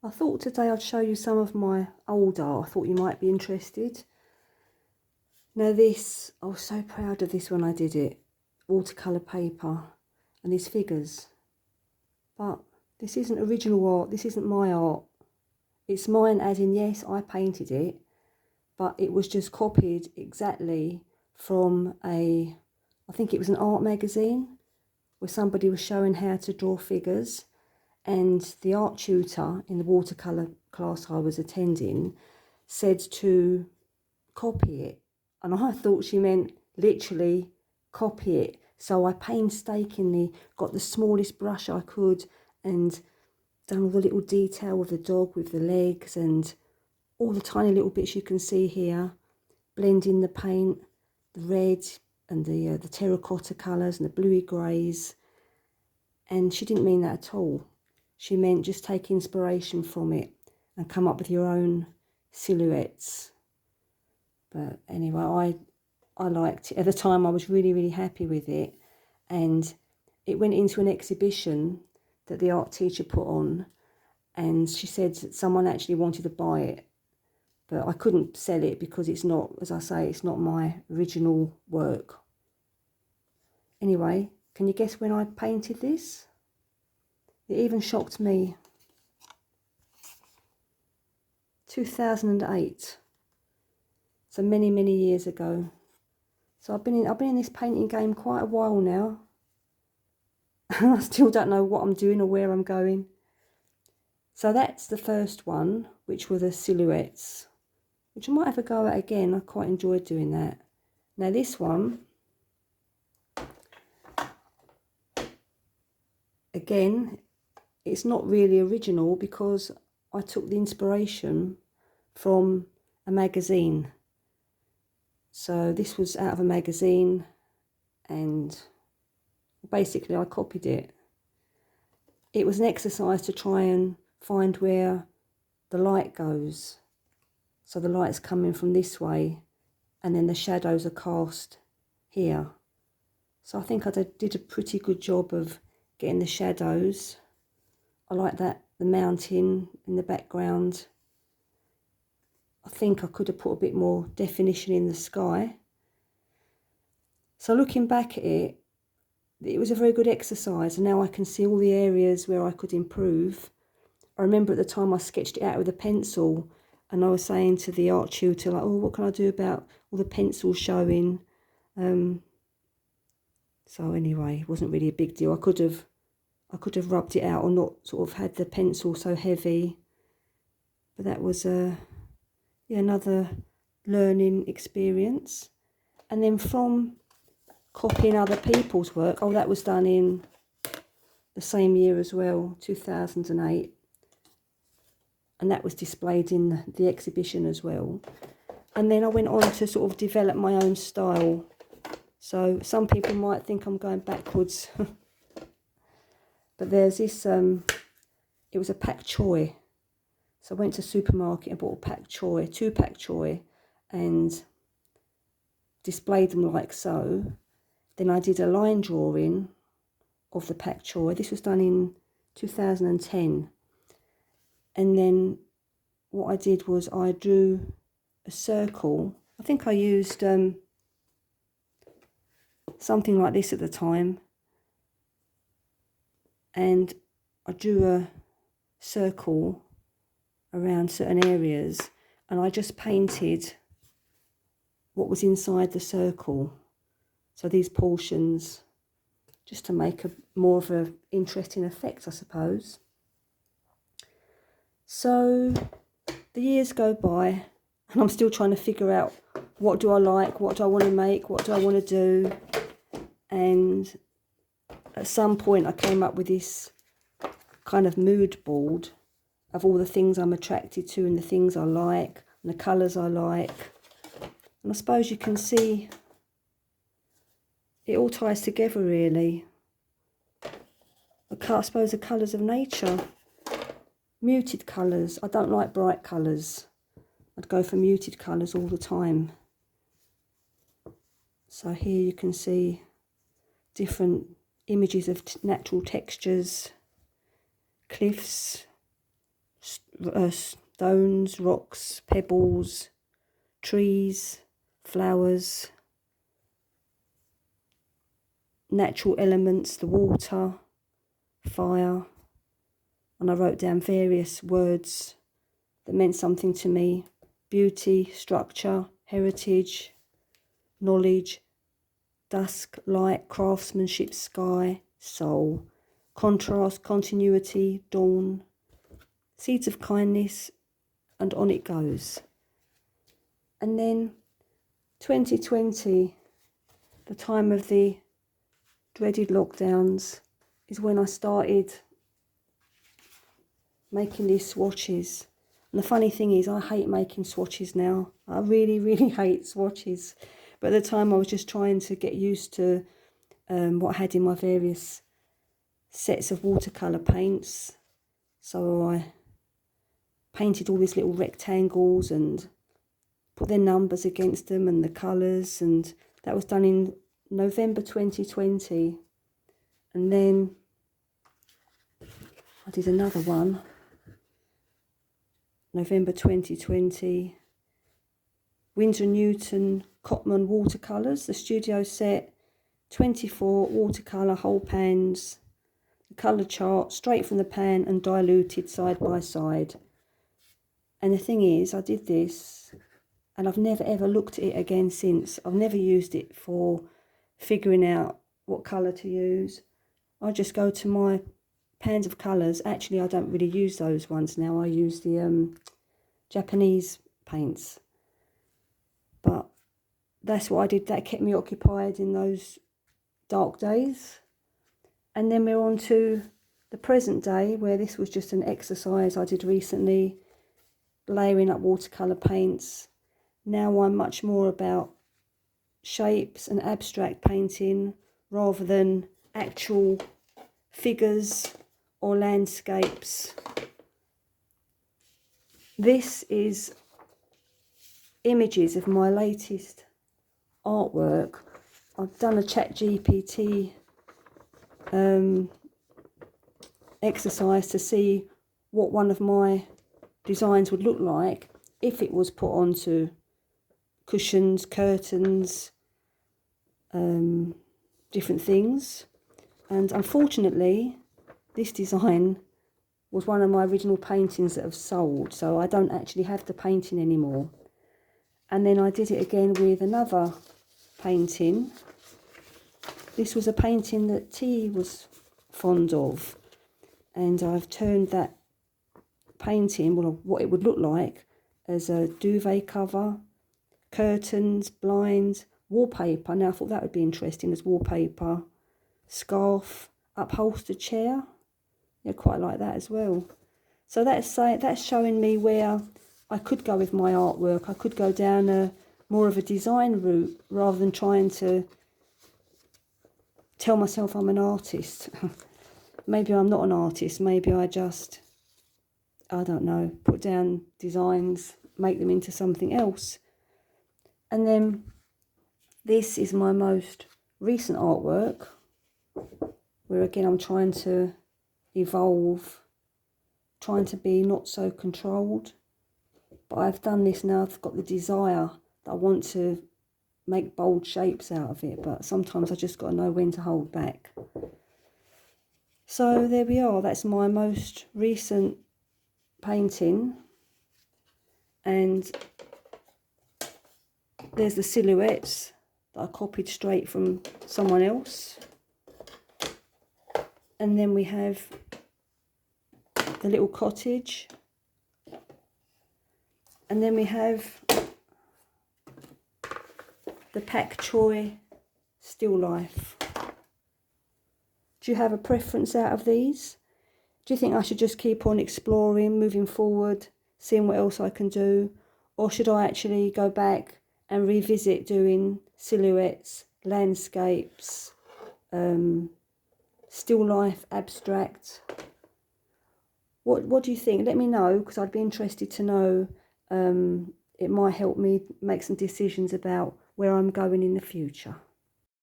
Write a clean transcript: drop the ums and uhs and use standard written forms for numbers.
I thought today I'd show you some of my old art. I thought you might be interested. Now this, I was so proud of this when I did it. Watercolour paper and these figures. But this isn't original art, this isn't my art. It's mine as in, yes, I painted it, but it was just copied exactly from I think it was an art magazine, where somebody was showing how to draw figures, and the art tutor in the watercolour class I was attending said to copy it. And I thought she meant literally copy it. So I painstakingly got the smallest brush I could and done all the little detail with the dog, with the legs, and all the tiny little bits you can see here. Blending the paint, the red and the terracotta colours and the bluey greys. And she didn't mean that at all. She meant just take inspiration from it and come up with your own silhouettes. But anyway, I liked it. At the time, I was really, really happy with it. And it went into an exhibition that the art teacher put on. And she said that someone actually wanted to buy it. But I couldn't sell it because it's not, as I say, it's not my original work. Anyway, can you guess when I painted this? It even shocked me. 2008. So many, many years ago. So I've been in this painting game quite a while now. I still don't know what I'm doing or where I'm going. So that's the first one, which were the silhouettes, which I might have a go at again. I quite enjoyed doing that. Now this one, again, it's not really original because I took the inspiration from a magazine. So this was out of a magazine and basically I copied it. It was an exercise to try and find where the light goes. So the light's coming from this way and then the shadows are cast here. So I think I did a pretty good job of getting the shadows. I like that, the mountain in the background. I think I could have put a bit more definition in the sky. So looking back at it, it was a very good exercise, and now I can see all the areas where I could improve. I remember at the time I sketched it out with a pencil, and I was saying to the art tutor, like, oh, what can I do about all the pencils showing? So anyway, it wasn't really a big deal. I could have rubbed it out or not sort of had the pencil so heavy. But that was another learning experience. And then from copying other people's work, oh, that was done in the same year as well, 2008. And that was displayed in the exhibition as well. And then I went on to sort of develop my own style. So some people might think I'm going backwards. But there's this, it was a pak choi. So I went to the supermarket and bought a pak choi, 2 pak choi, and displayed them like so. Then I did a line drawing of the pak choi. This was done in 2010. And then what I did was I drew a circle. I think I used something like this at the time. And I drew a circle around certain areas, and I just painted what was inside the circle. So these portions, just to make a more of an interesting effect, I suppose. So the years go by, and I'm still trying to figure out what do I like, what do I want to make, what do I want to do. And at some point I came up with this kind of mood board of all the things I'm attracted to and the things I like and the colours I like. And I suppose you can see it all ties together really. I suppose the colours of nature, muted colours. I don't like bright colours. I'd go for muted colours all the time. So here you can see different images of natural textures, cliffs, stones, rocks, pebbles, trees, flowers, natural elements, the water, fire, and I wrote down various words that meant something to me: beauty, structure, heritage, knowledge, dusk, light, craftsmanship, sky, soul, contrast, continuity, dawn, seeds of kindness, and on it goes. And then 2020, the time of the dreaded lockdowns, is when I started making these swatches. And the funny thing is, I hate making swatches now. I really, really hate swatches. But at the time, I was just trying to get used to what I had in my various sets of watercolour paints. So I painted all these little rectangles and put their numbers against them and the colours. And that was done in November 2020. And then I did another one, November 2020, Winsor & Newton Cotman watercolours, the studio set, 24 watercolour whole pans, the colour chart straight from the pan and diluted side by side. And the thing is, I did this and I've never ever looked at it again since. I've never used it for figuring out what colour to use. I just go to my pans of colours. Actually, I don't really use those ones now. I use the Japanese paints. But that's what I did. That kept me occupied in those dark days. And then we're on to the present day, where this was just an exercise I did recently, layering up watercolour paints. Now I'm much more about shapes and abstract painting rather than actual figures or landscapes. This is images of my latest artwork. I've done a ChatGPT exercise to see what one of my designs would look like if it was put onto cushions, curtains, different things. And unfortunately, this design was one of my original paintings that have sold, so I don't actually have the painting anymore. And then I did it again with another painting. This was a painting that T was fond of, and I've turned that painting, well, what it would look like, as a duvet cover, curtains, blinds, wallpaper. Now I thought that would be interesting as wallpaper, scarf, upholstered chair. Yeah, quite like that as well. So that's showing me where I could go with my artwork. I could go down a more of a design route rather than trying to tell myself I'm an artist. Maybe I'm not an artist. Maybe I just, I don't know, put down designs, make them into something else. And then this is my most recent artwork, where again I'm trying to evolve, trying to be not so controlled. But I've done this now, I've got the desire that I want to make bold shapes out of it, but sometimes I just got to know when to hold back. So there we are, that's my most recent painting, and there's the silhouettes that I copied straight from someone else. And then we have the little cottage. And then we have the Pak Choi still life. Do you have a preference out of these? Do you think I should just keep on exploring, moving forward, seeing what else I can do? Or should I actually go back and revisit doing silhouettes, landscapes, still life, abstract? What do you think? Let me know, because I'd be interested to know. It might help me make some decisions about where I'm going in the future.